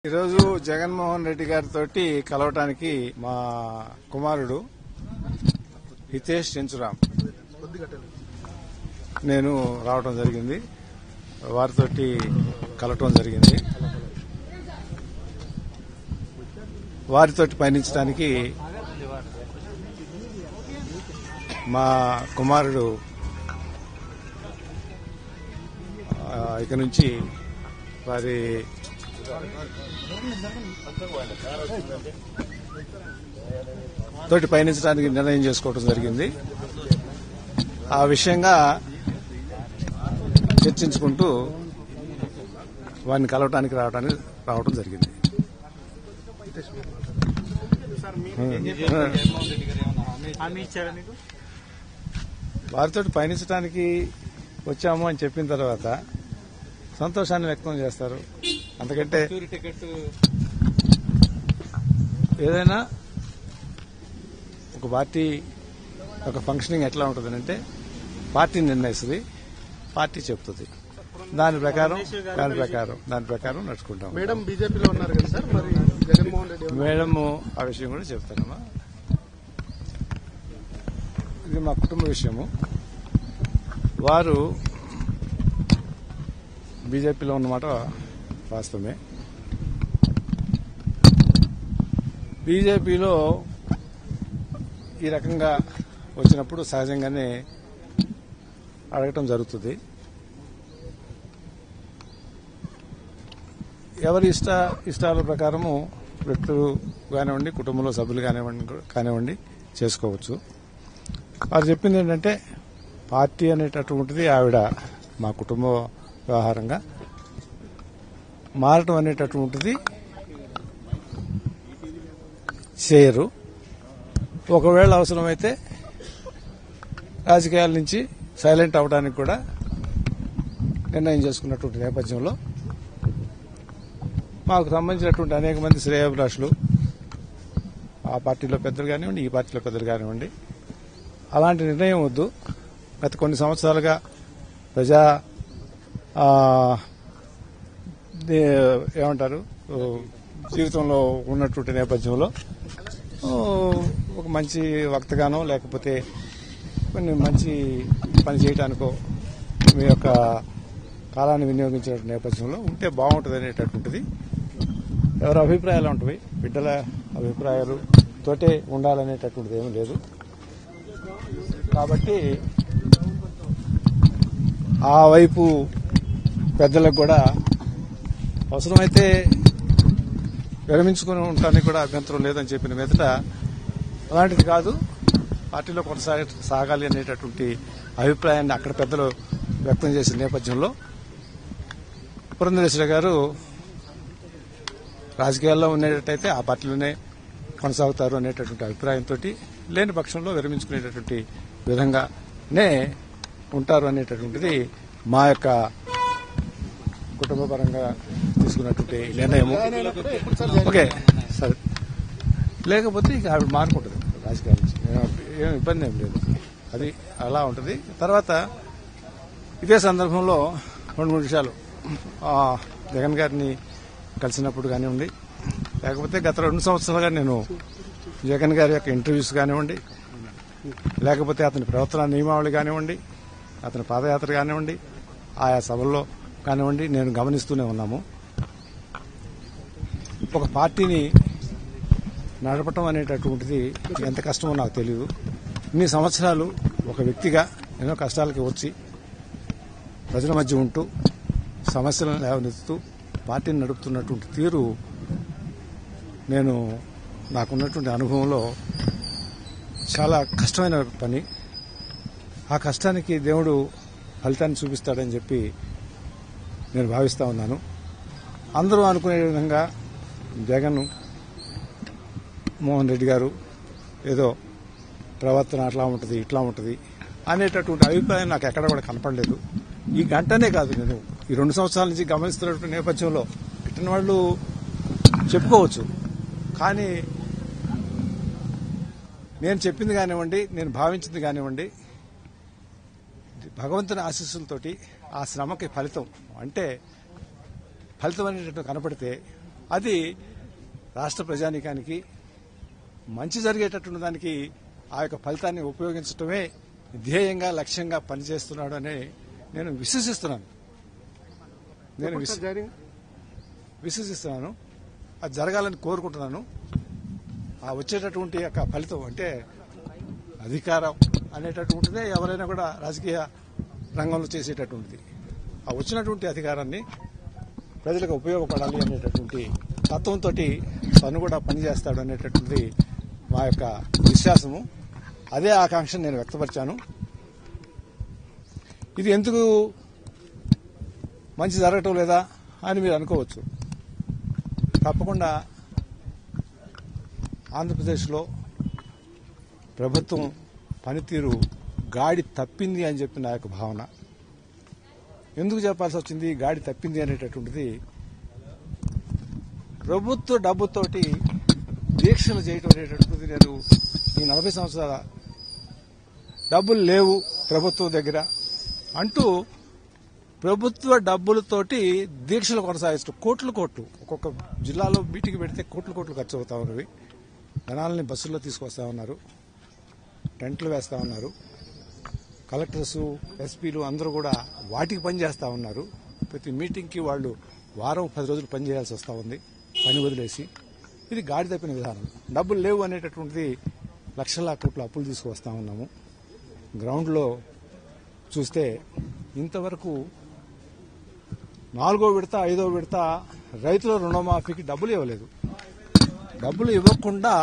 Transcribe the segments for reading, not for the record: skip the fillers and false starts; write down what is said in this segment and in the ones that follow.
ఈరోజు జగన్మోహన్ రెడ్డి గారితో కలవటానికి మా కుమారుడు హితేష్ చెంచురాం నేను రావడం జరిగింది. వారితో కలవటం జరిగింది. వారితో పయనించడానికి మా కుమారుడు ఇక నుంచి వారి తోటి పయనించడానికి నిర్ణయం చేసుకోవడం జరిగింది. ఆ విషయంగా చర్చించుకుంటూ వారిని కలవటానికి రావడం జరిగింది. వారితో పయనించడానికి వచ్చాము అని చెప్పిన తర్వాత సంతోషాన్ని వ్యక్తం చేస్తారు. అందుకంటే ఏదైనా ఒక పార్టీ ఒక ఫంక్షనింగ్ ఎట్లా ఉంటుందంటే పార్టీ నిర్ణయిస్తుంది, పార్టీ చెప్తుంది. దాని ప్రకారం నడుచుకుంటాం. మేడం బీజేపీలో ఉన్నారు కదా సార్, మరి జగన్మోహన్ రెడ్డి మేడం ఆ విషయం కూడా చెప్తానమ్మా. ఇది మా కుటుంబ విషయము. వారు బీజేపీలో ఉన్నమాట వాస్తవమే. బీజేపీలో ఈ రకంగా వచ్చినప్పుడు సహజంగానే అడగటం జరుగుతుంది. ఎవరి ఇష్టాల ప్రకారము వ్యక్తులు కానివ్వండి, కుటుంబంలో సభ్యులు కానివ్వండి చేసుకోవచ్చు. వారు చెప్పింది ఏంటంటే పార్టీ అనేటటువంటిది ఆవిడ మా కుటుంబ వ్యవహారంగా మారటం అనేటటువంటిది చేయరు. ఒకవేళ అవసరమైతే రాజకీయాల నుంచి సైలెంట్ అవడానికి కూడా నిర్ణయం చేసుకున్నటువంటి నేపథ్యంలో మాకు సంబంధించినటువంటి అనేక మంది శ్రేయోభిలాషులు ఆ పార్టీలో పెద్దలు కానివ్వండి, ఈ పార్టీలో పెద్దలు కానివ్వండి, అలాంటి నిర్ణయం వద్దు. గత కొన్ని సంవత్సరాలుగా ప్రజా ఏమంటారు జీవితంలో ఉన్నటువంటి నేపథ్యంలో ఒక మంచి వక్తగానో లేకపోతే కొన్ని మంచి పని చేయడానికో మీ యొక్క కాలాన్ని వినియోగించే నేపథ్యంలో ఉంటే బాగుంటుంది అనేటటువంటిది ఎవరి అభిప్రాయాలు ఉంటాయి. బిడ్డల అభిప్రాయాలు తోటే ఉండాలనేటటువంటిది ఏమీ లేదు. కాబట్టి ఆ వైపు పెద్దలకు కూడా అవసరమైతే విరమించుకుని ఉండటానికి కూడా అభ్యంతరం లేదని చెప్పిన మీదట అలాంటిది కాదు, పార్టీలో కొనసాగాలి అనేటటువంటి అభిప్రాయాన్ని అక్కడ పెద్దలు వ్యక్తం చేసిన నేపథ్యంలో పురంధరేశ్వరి గారు రాజకీయాల్లో ఉండేటట్టయితే ఆ పార్టీలోనే కొనసాగుతారు అనేటటువంటి అభిప్రాయంతో లేని పక్షంలో విరమించుకునేటటువంటి విధంగానే ఉంటారు అనేటటువంటిది మా యొక్క కుటుంబపరంగా తీసుకున్నటువంటి నిర్ణయము. ఓకే సరే, లేకపోతే ఇక ఆవిడ మారుకుంటుంది రాజకీయాల నుంచి, ఏం ఇబ్బంది ఏం లేదు. అది అలా ఉంటుంది. తర్వాత ఇదే సందర్భంలో 2-3 విషయాలు జగన్ గారిని కలిసినప్పుడు కానివ్వండి, లేకపోతే గత 2 సంవత్సరాలుగా నేను జగన్ గారి యొక్క ఇంటర్వ్యూస్ కానివ్వండి, లేకపోతే అతని ప్రవర్తన నియమావళి కానివ్వండి, అతని పాదయాత్ర కానివ్వండి, ఆయా సభల్లో కానివ్వండి నేను గమనిస్తూనే ఉన్నాము. ఒక పార్టీని నడపటం అనేటటువంటిది ఎంత కష్టమో నాకు తెలియదు. ఇన్ని సంవత్సరాలు ఒక వ్యక్తిగా ఎన్నో కష్టాలకి వచ్చి ప్రజల మధ్య ఉంటూ సమస్యలను లేవనెత్తుతూ పార్టీని నడుపుతున్నటువంటి తీరు నాకున్నటువంటి అనుభవంలో చాలా కష్టమైన పని. ఆ కష్టానికి దేవుడు ఫలితాన్ని చూపిస్తాడని చెప్పి నేను భావిస్తా ఉన్నాను. అందరూ అనుకునే విధంగా జగన్ మోహన్ రెడ్డి గారు ఏదో ప్రవర్తన అట్లా ఉంటుంది ఇట్లా ఉంటుంది అనేటటువంటి అభిప్రాయం నాకు ఎక్కడ కూడా కనపడలేదు. ఈ గంటనే కాదు, నేను ఈ 2 సంవత్సరాల నుంచి గమనిస్తున్నటువంటి నేపథ్యంలో పెట్టిన వాళ్ళు చెప్పుకోవచ్చు. కానీ నేను చెప్పింది కానివ్వండి, నేను భావించింది కానివ్వండి, భగవంతుని ఆశీస్సులతోటి ఆ శ్రమకి ఫలితం అనేటట్టు కనపడితే అది రాష్ట్ర ప్రజానీకానికి మంచి జరిగేటటువంటి దానికి ఆ యొక్క ఫలితాన్ని ఉపయోగించడమే ధ్యేయంగా లక్ష్యంగా పనిచేస్తున్నాడు అని నేను విశ్వసిస్తున్నాను. విశ్వసిస్తున్నాను. అది జరగాలని కోరుకుంటున్నాను. ఆ వచ్చేటటువంటి యొక్క ఫలితం అంటే అధికారం అనేటటువంటిదే ఎవరైనా కూడా రాజకీయ రంగంలో చేసేటటువంటిది. ఆ వచ్చినటువంటి అధికారాన్ని ప్రజలకు ఉపయోగపడాలి అనేటటువంటి తత్వంతో తను కూడా పనిచేస్తాడు అనేటటువంటి మా యొక్క విశ్వాసము. అదే ఆకాంక్షను నేను వ్యక్తపరిచాను. ఇది ఎందుకు మంచి జరగటం లేదా అని మీరు అనుకోవచ్చు. తప్పకుండా ఆంధ్రప్రదేశ్లో ప్రభుత్వం పనితీరు గాడి తప్పింది అని చెప్పి నా యొక్క భావన. ఎందుకు చెప్పాల్సి వచ్చింది గాడి తప్పింది అనేటటువంటిది? ప్రభుత్వ డబ్బుతోటి దీక్షలు చేయటం అనేటటువంటిది నేను ఈ 40 సంవత్సరాల డబ్బులు లేవు ప్రభుత్వం దగ్గర అంటూ ప్రభుత్వ డబ్బులతోటి దీక్షలు కొనసాగిస్తూ కోట్లు ఒక్కొక్క జిల్లాలో మీటింగ్ పెడితే కోట్లు ఖర్చు అవుతా ఉన్నవి. జనాలని బస్సుల్లో తీసుకొస్తా ఉన్నారు, టెంట్లు వేస్తా ఉన్నారు. కలెక్టర్స్, ఎస్పీలు అందరూ కూడా వాటికి పని చేస్తా ఉన్నారు. ప్రతి మీటింగ్కి వాళ్ళు వారం 10 రోజులు పని చేయాల్సి వస్తూ ఉంది, పని వదిలేసి. ఇది గాడి తప్పిన విధానం. డబ్బులు లేవు అనేటటువంటిది లక్షల కోట్ల అప్పులు తీసుకువస్తా ఉన్నాము. గ్రౌండ్లో చూస్తే ఇంతవరకు 4వ విడత 5వ విడత రైతుల రుణమాఫీకి డబ్బులు ఇవ్వలేదు. డబ్బులు ఇవ్వకుండా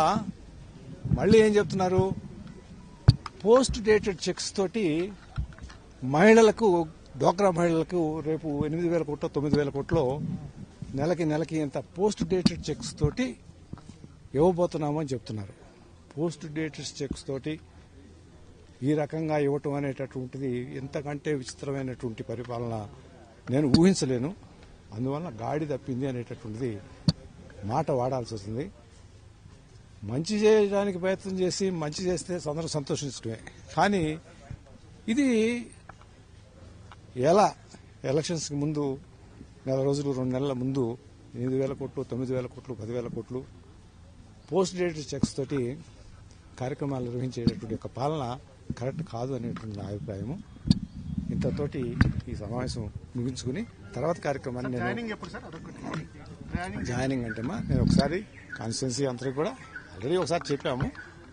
మళ్ళీ ఏం చెప్తున్నారు? పోస్ట్ డేటెడ్ చెక్స్ తోటి మహిళలకు, డ్వాక్రా మహిళలకు రేపు 8,000 కోట్లు 9,000 కోట్లు నెలకి ఇంత పోస్ట్ డేటెడ్ చెక్స్ తోటి ఇవ్వబోతున్నామని చెప్తున్నారు. పోస్ట్ డేటెడ్ చెక్స్ తోటి ఈ రకంగా ఇవ్వటం అనేటటువంటిది ఎంతకంటే విచిత్రమైనటువంటి పరిపాలన నేను ఊహించలేను. అందువల్ల గాడి తప్పింది అనేటటువంటిది మాట వాడాల్సి వస్తుంది. మంచి చేయడానికి ప్రయత్నం చేసి మంచి చేస్తే అందరూ సంతోషించడమే. కానీ ఇది ఎలా ఎలక్షన్స్కి ముందు 4 రోజులు 2 నెలల ముందు 8,000 కోట్లు 9,000 కోట్లు 10,000 కోట్లు పోస్ట్ డేటెడ్ చెక్స్ తోటి కార్యక్రమాలు నిర్వహించేటటువంటి ఒక పాలన కరెక్ట్ కాదు అనేటువంటి నా అభిప్రాయము. ఇంతతోటి ఈ సమావేశం ముగించుకుని తర్వాత కార్యక్రమాన్ని నేను జాయినింగ్ అంటేమా నేను ఒకసారి కాన్స్టిట్యున్సీ అందరికీ కూడా ఆల్రెడీ ఒకసారి చెప్పాము.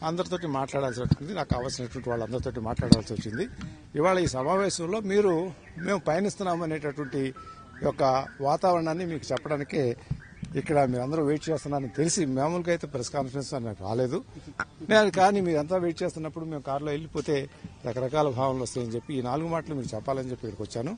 అందరితోటి మాట్లాడాల్సి వచ్చింది. నాకు కావాల్సినటువంటి వాళ్ళందరితో మాట్లాడాల్సి వచ్చింది. ఇవాళ ఈ సమావేశంలో మేము పయనిస్తున్నాము అనేటటువంటి యొక్క వాతావరణాన్ని మీకు చెప్పడానికే ఇక్కడ మీరందరూ వెయిట్ చేస్తున్నారని తెలిసి, మామూలుగా అయితే ప్రెస్ కాన్ఫరెన్స్ నాకు రాలేదు నేను. కానీ మీరంతా వెయిట్ చేస్తున్నప్పుడు మేము కారులో వెళ్ళిపోతే రకరకాల భావనలు వస్తాయని చెప్పి ఈ 4 మాటలు మీకు చెప్పాలని చెప్పి ఇక్కడికి వచ్చాను.